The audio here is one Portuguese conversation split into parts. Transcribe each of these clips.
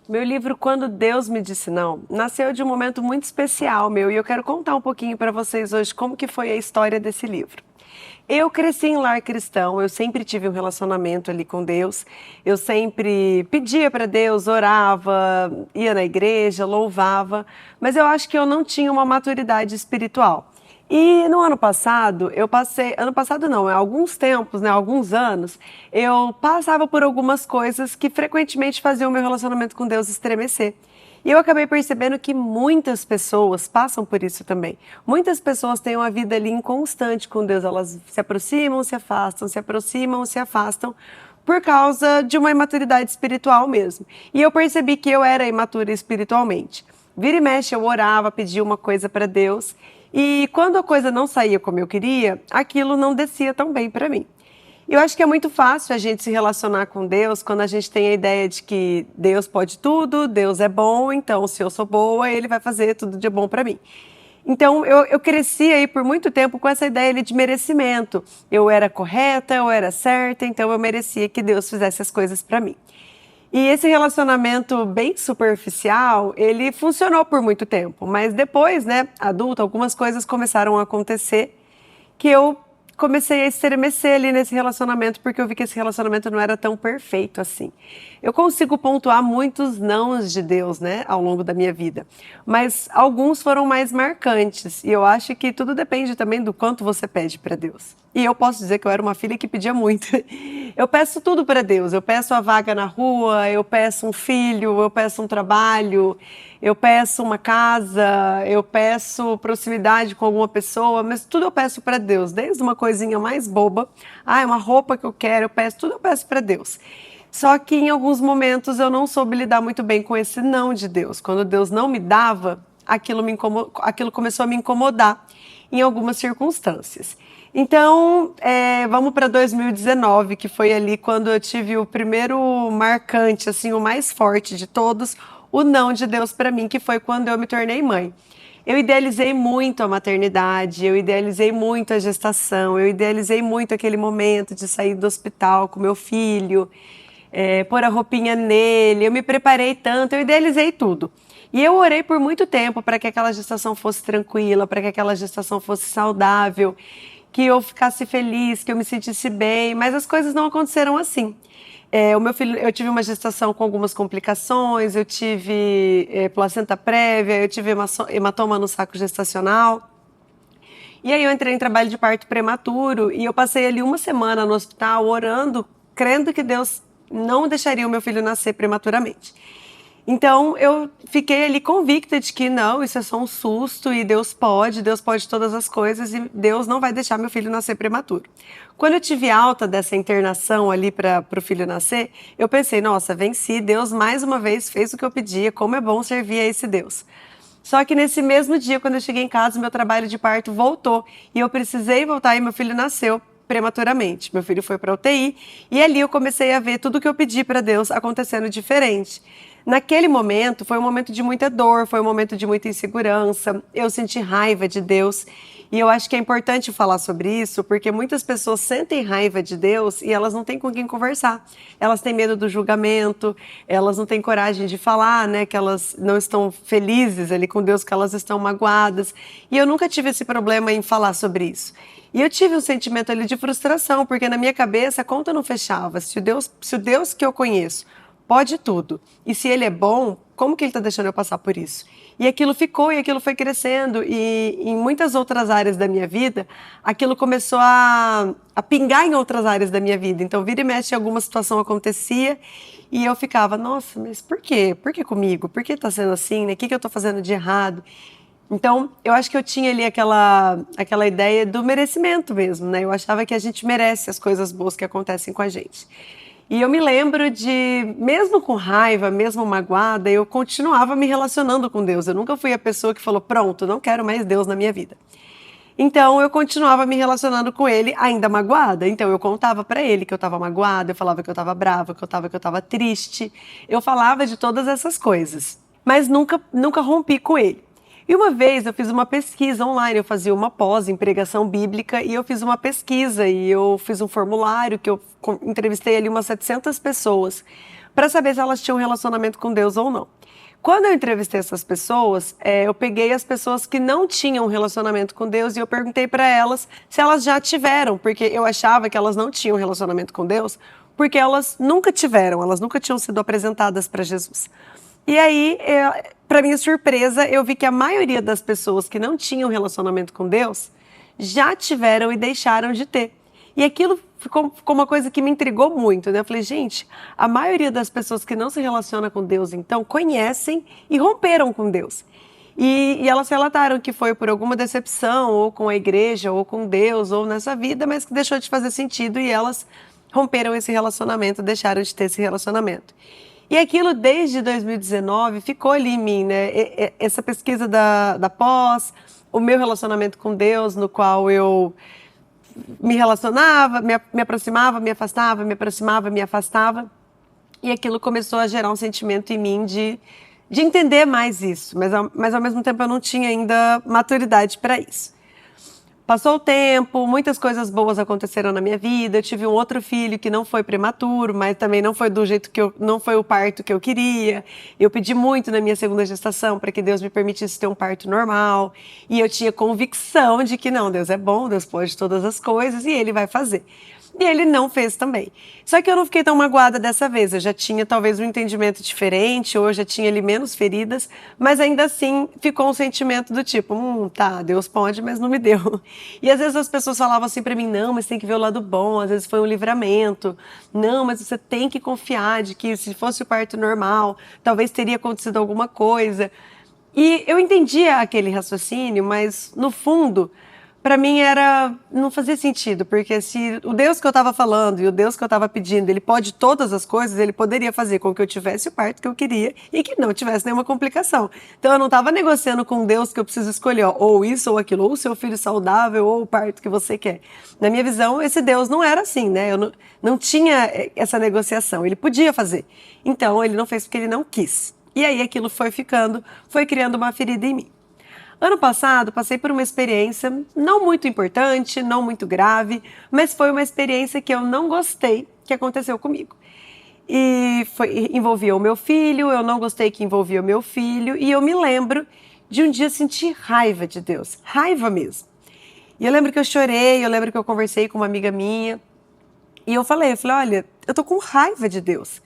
Meu livro Quando Deus Me Disse Não nasceu de um momento muito especial meu e eu quero contar um pouquinho para vocês hoje como que foi a história desse livro. Eu cresci em lar cristão, eu sempre tive um relacionamento ali com Deus, eu sempre pedia para Deus, orava, ia na igreja, louvava, mas eu acho que eu não tinha uma maturidade espiritual. E no ano passado, ano passado não, há alguns tempos, né, alguns anos, eu passava por algumas coisas que frequentemente faziam o meu relacionamento com Deus estremecer. E eu acabei percebendo que muitas pessoas passam por isso também. Muitas pessoas têm uma vida ali inconstante com Deus, elas se aproximam, se afastam, se aproximam, se afastam, por causa de uma imaturidade espiritual mesmo. E eu percebi que eu era imatura espiritualmente. Vira e mexe, eu orava, pedia uma coisa para Deus, e quando a coisa não saía como eu queria, aquilo não descia tão bem para mim. Eu acho que é muito fácil a gente se relacionar com Deus quando a gente tem a ideia de que Deus pode tudo, Deus é bom, então se eu sou boa, Ele vai fazer tudo de bom para mim. Então eu cresci aí por muito tempo com essa ideia ali de merecimento. Eu era correta, eu era certa, então eu merecia que Deus fizesse as coisas para mim. E esse relacionamento bem superficial, ele funcionou por muito tempo, mas depois, né, adulta, algumas coisas começaram a acontecer que eu comecei a estremecer ali nesse relacionamento, porque eu vi que esse relacionamento não era tão perfeito assim. Eu consigo pontuar muitos nãos de Deus, né, ao longo da minha vida, mas alguns foram mais marcantes, e eu acho que tudo depende também do quanto você pede para Deus. E eu posso dizer que eu era uma filha que pedia muito. Eu peço tudo para Deus, eu peço a vaga na rua, eu peço um filho, eu peço um trabalho, eu peço uma casa, eu peço proximidade com alguma pessoa, mas tudo eu peço para Deus, desde uma coisinha mais boba, uma roupa que eu quero, eu peço, tudo eu peço para Deus. Só que em alguns momentos eu não soube lidar muito bem com esse não de Deus. Quando Deus não me dava, aquilo começou a me incomodar em algumas circunstâncias. Então, vamos para 2019, que foi ali quando eu tive o primeiro marcante, assim, o mais forte de todos, o não de Deus para mim, que foi quando eu me tornei mãe. Eu idealizei muito a maternidade, eu idealizei muito a gestação, eu idealizei muito aquele momento de sair do hospital com meu filho, pôr a roupinha nele, eu me preparei tanto, eu idealizei tudo. E eu orei por muito tempo para que aquela gestação fosse tranquila, para que aquela gestação fosse saudável, que eu ficasse feliz, que eu me sentisse bem, mas as coisas não aconteceram assim. O meu filho, eu tive uma gestação com algumas complicações, eu tive placenta prévia, eu tive hematoma no saco gestacional. E aí eu entrei em trabalho de parto prematuro e eu passei ali uma semana no hospital orando, crendo que Deus não deixaria o meu filho nascer prematuramente. Então eu fiquei ali convicta de que não, isso é só um susto e Deus pode todas as coisas e Deus não vai deixar meu filho nascer prematuro. Quando eu tive alta dessa internação ali para o filho nascer, eu pensei, nossa, venci, Deus mais uma vez fez o que eu pedia, como é bom servir a esse Deus. Só que nesse mesmo dia, quando eu cheguei em casa, meu trabalho de parto voltou e eu precisei voltar e meu filho nasceu prematuramente. Meu filho foi para a UTI e ali eu comecei a ver tudo que eu pedi para Deus acontecendo diferente. Naquele momento, foi um momento de muita dor, foi um momento de muita insegurança, eu senti raiva de Deus. E eu acho que é importante falar sobre isso, porque muitas pessoas sentem raiva de Deus e elas não têm com quem conversar. Elas têm medo do julgamento, elas não têm coragem de falar, né, que elas não estão felizes ali com Deus, que elas estão magoadas. E eu nunca tive esse problema em falar sobre isso. E eu tive um sentimento ali de frustração, porque na minha cabeça a conta não fechava. Se o Deus que eu conheço pode tudo. E se ele é bom, como que ele está deixando eu passar por isso? E aquilo ficou, e aquilo foi crescendo, e em muitas outras áreas da minha vida, aquilo começou a pingar em outras áreas da minha vida. Então, vira e mexe, alguma situação acontecia, e eu ficava, nossa, mas por quê? Por que comigo? Por que está sendo assim? Né? O que eu estou fazendo de errado? Então, eu acho que eu tinha ali aquela ideia do merecimento mesmo, né? Eu achava que a gente merece as coisas boas que acontecem com a gente. E eu me lembro de, mesmo com raiva, mesmo magoada, eu continuava me relacionando com Deus. Eu nunca fui a pessoa que falou, pronto, não quero mais Deus na minha vida. Então eu continuava me relacionando com ele ainda magoada. Então eu contava para ele que eu estava magoada, eu falava que eu estava brava, que eu estava triste. Eu falava de todas essas coisas, mas nunca rompi com ele. E uma vez eu fiz uma pesquisa online, eu fazia uma pós em pregação bíblica e eu fiz uma pesquisa e eu fiz um formulário que eu entrevistei ali umas 700 pessoas para saber se elas tinham um relacionamento com Deus ou não. Quando eu entrevistei essas pessoas, eu peguei as pessoas que não tinham um relacionamento com Deus e eu perguntei para elas se elas já tiveram, porque eu achava que elas não tinham um relacionamento com Deus, porque elas nunca tiveram, elas nunca tinham sido apresentadas para Jesus. E aí, para minha surpresa, eu vi que a maioria das pessoas que não tinham relacionamento com Deus já tiveram e deixaram de ter. E aquilo ficou uma coisa que me intrigou muito, né? Eu falei, gente, a maioria das pessoas que não se relaciona com Deus, então, conhecem e romperam com Deus. E elas relataram que foi por alguma decepção, ou com a igreja, ou com Deus, ou nessa vida, mas que deixou de fazer sentido e elas romperam esse relacionamento, deixaram de ter esse relacionamento. E aquilo, desde 2019, ficou ali em mim, né? Essa pesquisa da pós, o meu relacionamento com Deus, no qual eu me relacionava, me aproximava, me afastava, me aproximava, me afastava. E aquilo começou a gerar um sentimento em mim de entender mais isso. Mas ao mesmo tempo eu não tinha ainda maturidade para isso. Passou o tempo, muitas coisas boas aconteceram na minha vida. Eu tive um outro filho que não foi prematuro, mas também não foi do jeito não foi o parto que eu queria. Eu pedi muito na minha segunda gestação para que Deus me permitisse ter um parto normal. E eu tinha convicção de que não, Deus é bom, Deus pode todas as coisas e Ele vai fazer. E ele não fez também. Só que eu não fiquei tão magoada dessa vez. Eu já tinha talvez um entendimento diferente, ou eu já tinha ali menos feridas, mas ainda assim ficou um sentimento do tipo, tá, Deus pode, mas não me deu. E às vezes as pessoas falavam assim pra mim, não, mas tem que ver o lado bom, às vezes foi um livramento. Não, mas você tem que confiar de que se fosse o parto normal, talvez teria acontecido alguma coisa. E eu entendia aquele raciocínio, mas no fundo, para mim não fazia sentido, porque se o Deus que eu estava falando e o Deus que eu estava pedindo, ele pode todas as coisas, ele poderia fazer com que eu tivesse o parto que eu queria e que não tivesse nenhuma complicação. Então eu não estava negociando com Deus que eu preciso escolher, ó, ou isso ou aquilo, ou o seu filho saudável, ou o parto que você quer. Na minha visão, esse Deus não era assim, né? Eu não tinha essa negociação, ele podia fazer. Então ele não fez porque ele não quis. E aí aquilo foi criando uma ferida em mim. Ano passado, passei por uma experiência não muito importante, não muito grave, mas foi uma experiência que eu não gostei que aconteceu comigo. E envolvia o meu filho, eu não gostei que envolvia o meu filho, e eu me lembro de um dia sentir raiva de Deus, raiva mesmo. E eu lembro que eu chorei, eu lembro que eu conversei com uma amiga minha, e eu falei, olha, eu tô com raiva de Deus.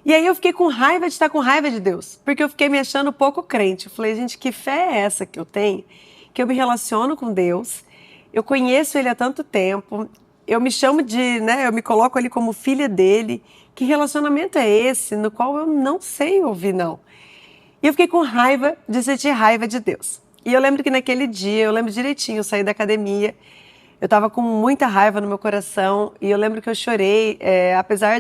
E aí eu fiquei com raiva de estar com raiva de Deus, porque eu fiquei me achando pouco crente. Eu falei, gente, que fé é essa que eu tenho? Que eu me relaciono com Deus, eu conheço Ele há tanto tempo, eu me chamo eu me coloco ali como filha dele. Que relacionamento é esse no qual eu não sei ouvir não? E eu fiquei com raiva de sentir raiva de Deus. E eu lembro que naquele dia, eu lembro direitinho, eu saí da academia, eu estava com muita raiva no meu coração e eu lembro que eu chorei, apesar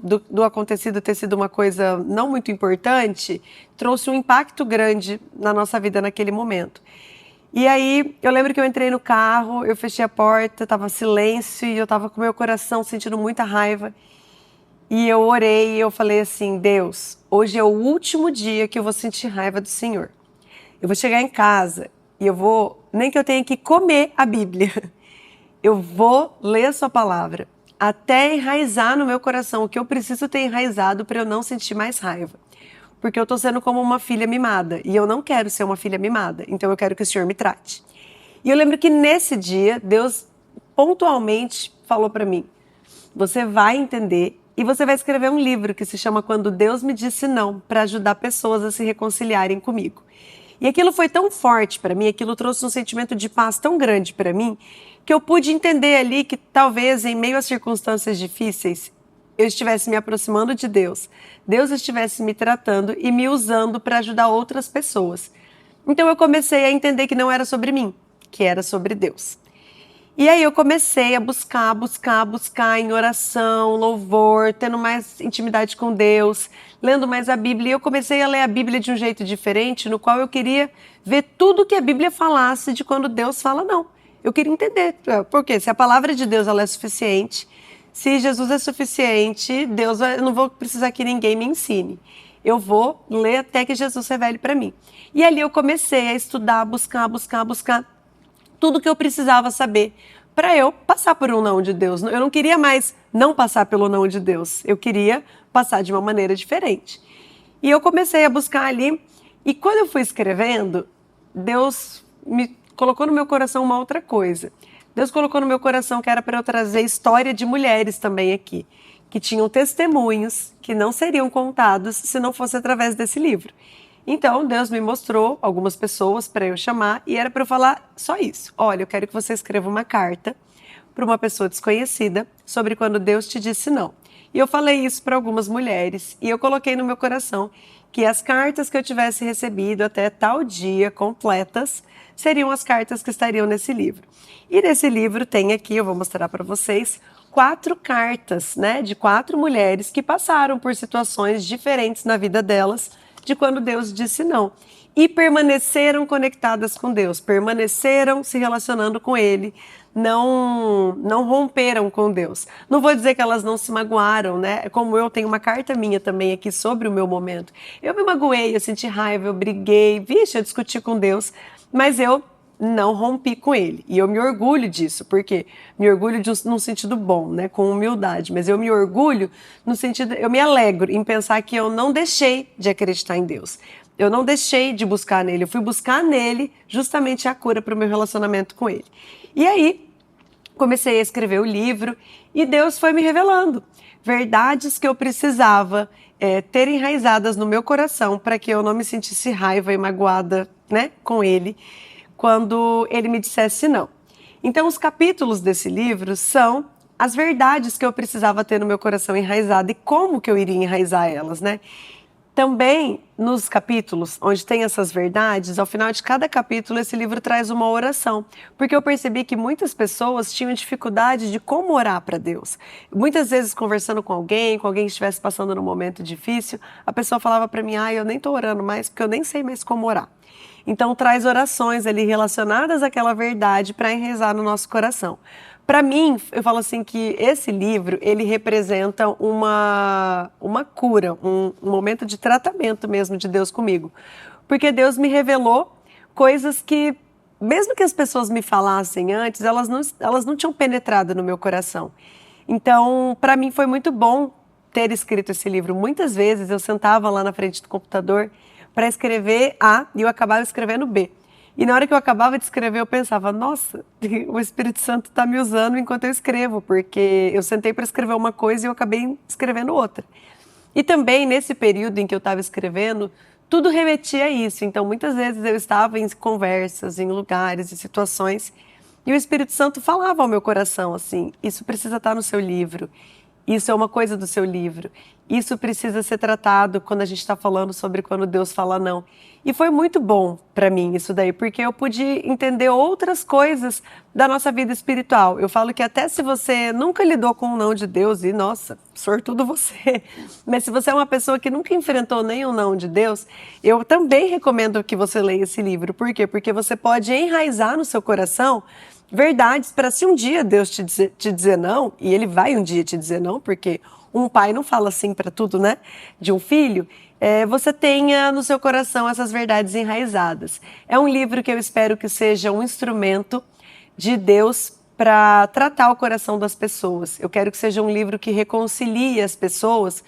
do acontecido ter sido uma coisa não muito importante, trouxe um impacto grande na nossa vida naquele momento. E aí, eu lembro que eu entrei no carro, eu fechei a porta, estava silêncio e eu estava com meu coração sentindo muita raiva. E eu orei e eu falei assim, Deus, hoje é o último dia que eu vou sentir raiva do Senhor. Eu vou chegar em casa e nem que eu tenha que comer a Bíblia, eu vou ler a sua palavra até enraizar no meu coração o que eu preciso ter enraizado para eu não sentir mais raiva. Porque eu estou sendo como uma filha mimada e eu não quero ser uma filha mimada, então eu quero que o Senhor me trate. E eu lembro que nesse dia, Deus pontualmente falou para mim, você vai entender e você vai escrever um livro que se chama Quando Deus Me Disse Não, para ajudar pessoas a se reconciliarem comigo. E aquilo foi tão forte para mim, aquilo trouxe um sentimento de paz tão grande para mim, que eu pude entender ali que talvez em meio a circunstâncias difíceis, eu estivesse me aproximando de Deus, Deus estivesse me tratando e me usando para ajudar outras pessoas. Então eu comecei a entender que não era sobre mim, que era sobre Deus. E aí eu comecei a buscar em oração, louvor, tendo mais intimidade com Deus, lendo mais a Bíblia. E eu comecei a ler a Bíblia de um jeito diferente, no qual eu queria ver tudo que a Bíblia falasse de quando Deus fala não. Eu queria entender, porque se a palavra de Deus ela é suficiente, se Jesus é suficiente, eu não vou precisar que ninguém me ensine. Eu vou ler até que Jesus revele para mim. E ali eu comecei a estudar, buscar tudo que eu precisava saber para eu passar por um não de Deus. Eu não queria mais não passar pelo não de Deus. Eu queria passar de uma maneira diferente. E eu comecei a buscar ali, e quando eu fui escrevendo, Deus me colocou no meu coração uma outra coisa. Deus colocou no meu coração que era para eu trazer história de mulheres também aqui, que tinham testemunhos que não seriam contados se não fosse através desse livro. Então, Deus me mostrou algumas pessoas para eu chamar e era para eu falar só isso. Olha, eu quero que você escreva uma carta para uma pessoa desconhecida sobre quando Deus te disse não. E eu falei isso para algumas mulheres e eu coloquei no meu coração que as cartas que eu tivesse recebido até tal dia, completas, seriam as cartas que estariam nesse livro. E nesse livro tem aqui, eu vou mostrar para vocês, 4 cartas, né, de 4 mulheres que passaram por situações diferentes na vida delas, de quando Deus disse não. E permaneceram conectadas com Deus, permaneceram se relacionando com Ele, não romperam com Deus. Não vou dizer que elas não se magoaram, né? Como eu tenho uma carta minha também aqui sobre o meu momento. Eu me magoei, eu senti raiva, eu briguei, vixe, eu discuti com Deus, mas eu não rompi com Ele. E eu me orgulho disso, porque me orgulho num sentido bom, né? Com humildade, mas eu me orgulho no sentido, eu me alegro em pensar que eu não deixei de acreditar em Deus. Eu não deixei de buscar nele, eu fui buscar nele justamente a cura para o meu relacionamento com ele. E aí, comecei a escrever o livro e Deus foi me revelando verdades que eu precisava ter enraizadas no meu coração para que eu não me sentisse raiva e magoada, né, com ele, quando ele me dissesse não. Então, os capítulos desse livro são as verdades que eu precisava ter no meu coração enraizado e como que eu iria enraizar elas, né? Também, nos capítulos onde tem essas verdades, ao final de cada capítulo, esse livro traz uma oração. Porque eu percebi que muitas pessoas tinham dificuldade de como orar para Deus. Muitas vezes, conversando com alguém que estivesse passando num momento difícil, a pessoa falava para mim, eu nem estou orando mais, porque eu nem sei mais como orar. Então, traz orações ali relacionadas àquela verdade para enraizar no nosso coração. Para mim, eu falo assim que esse livro, ele representa uma cura, um momento de tratamento mesmo de Deus comigo. Porque Deus me revelou coisas que, mesmo que as pessoas me falassem antes, elas não tinham penetrado no meu coração. Então, para mim foi muito bom ter escrito esse livro. Muitas vezes eu sentava lá na frente do computador para escrever A e eu acabava escrevendo B. E na hora que eu acabava de escrever, eu pensava, nossa, o Espírito Santo está me usando enquanto eu escrevo, porque eu sentei para escrever uma coisa e eu acabei escrevendo outra. E também, nesse período em que eu estava escrevendo, tudo remetia a isso. Então, muitas vezes eu estava em conversas, em lugares, em situações, e o Espírito Santo falava ao meu coração assim, isso precisa estar no seu livro, isso é uma coisa do seu livro, isso precisa ser tratado quando a gente está falando sobre quando Deus fala não. E foi muito bom para mim isso daí, porque eu pude entender outras coisas da nossa vida espiritual. Eu falo que até se você nunca lidou com o não de Deus, e nossa, sortudo você, mas se você é uma pessoa que nunca enfrentou nenhum não de Deus, eu também recomendo que você leia esse livro. Por quê? Porque você pode enraizar no seu coração verdades para se um dia Deus te dizer não, e Ele vai um dia te dizer não, porque um pai não fala assim para tudo, né, de um filho, você tenha no seu coração essas verdades enraizadas. É um livro que eu espero que seja um instrumento de Deus para tratar o coração das pessoas. Eu quero que seja um livro que reconcilie as pessoas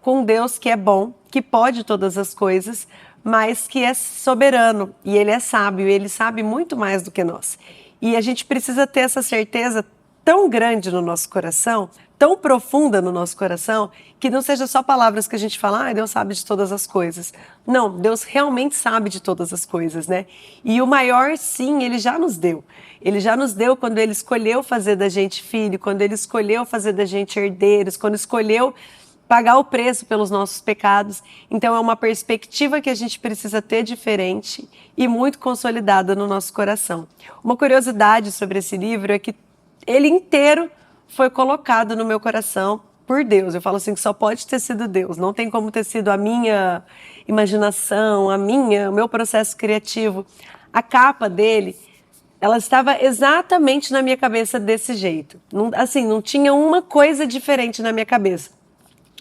com Deus que é bom, que pode todas as coisas, mas que é soberano, e Ele é sábio, Ele sabe muito mais do que nós. E a gente precisa ter essa certeza tão grande no nosso coração, tão profunda no nosso coração, que não seja só palavras que a gente fala, Deus sabe de todas as coisas. Não, Deus realmente sabe de todas as coisas, né? E o maior sim, Ele já nos deu. Ele já nos deu quando Ele escolheu fazer da gente filho, quando Ele escolheu fazer da gente herdeiros, quando escolheu pagar o preço pelos nossos pecados. Então é uma perspectiva que a gente precisa ter diferente e muito consolidada no nosso coração. Uma curiosidade sobre esse livro é que ele inteiro foi colocado no meu coração por Deus. Eu falo assim que só pode ter sido Deus, não tem como ter sido a minha imaginação, o meu processo criativo. A capa dele, ela estava exatamente na minha cabeça desse jeito. Não tinha uma coisa diferente na minha cabeça.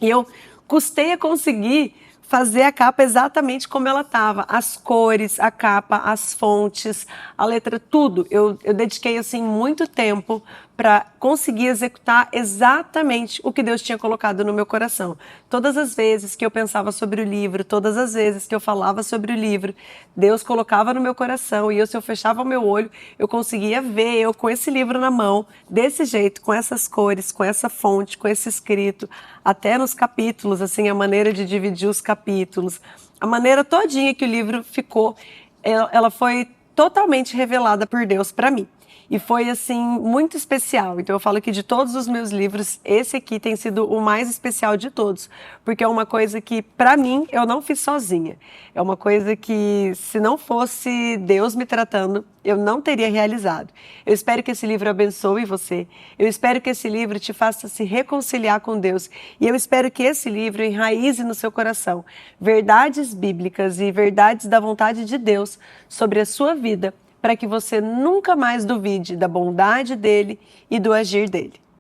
E eu custei a conseguir fazer a capa exatamente como ela estava. As cores, a capa, as fontes, a letra, tudo. Eu dediquei, assim, muito tempo para conseguir executar exatamente o que Deus tinha colocado no meu coração. Todas as vezes que eu pensava sobre o livro, todas as vezes que eu falava sobre o livro, Deus colocava no meu coração e se eu fechava o meu olho, eu conseguia ver eu com esse livro na mão, desse jeito, com essas cores, com essa fonte, com esse escrito, até nos capítulos, assim, a maneira de dividir os capítulos, a maneira todinha que o livro ficou, ela foi totalmente revelada por Deus para mim. E foi, assim, muito especial. Então eu falo que de todos os meus livros, esse aqui tem sido o mais especial de todos, porque é uma coisa que, para mim, eu não fiz sozinha. É uma coisa que, se não fosse Deus me tratando, eu não teria realizado. Eu espero que esse livro abençoe você. Eu espero que esse livro te faça se reconciliar com Deus. E eu espero que esse livro enraize no seu coração verdades bíblicas e verdades da vontade de Deus sobre a sua vida, para que você nunca mais duvide da bondade dele e do agir dele.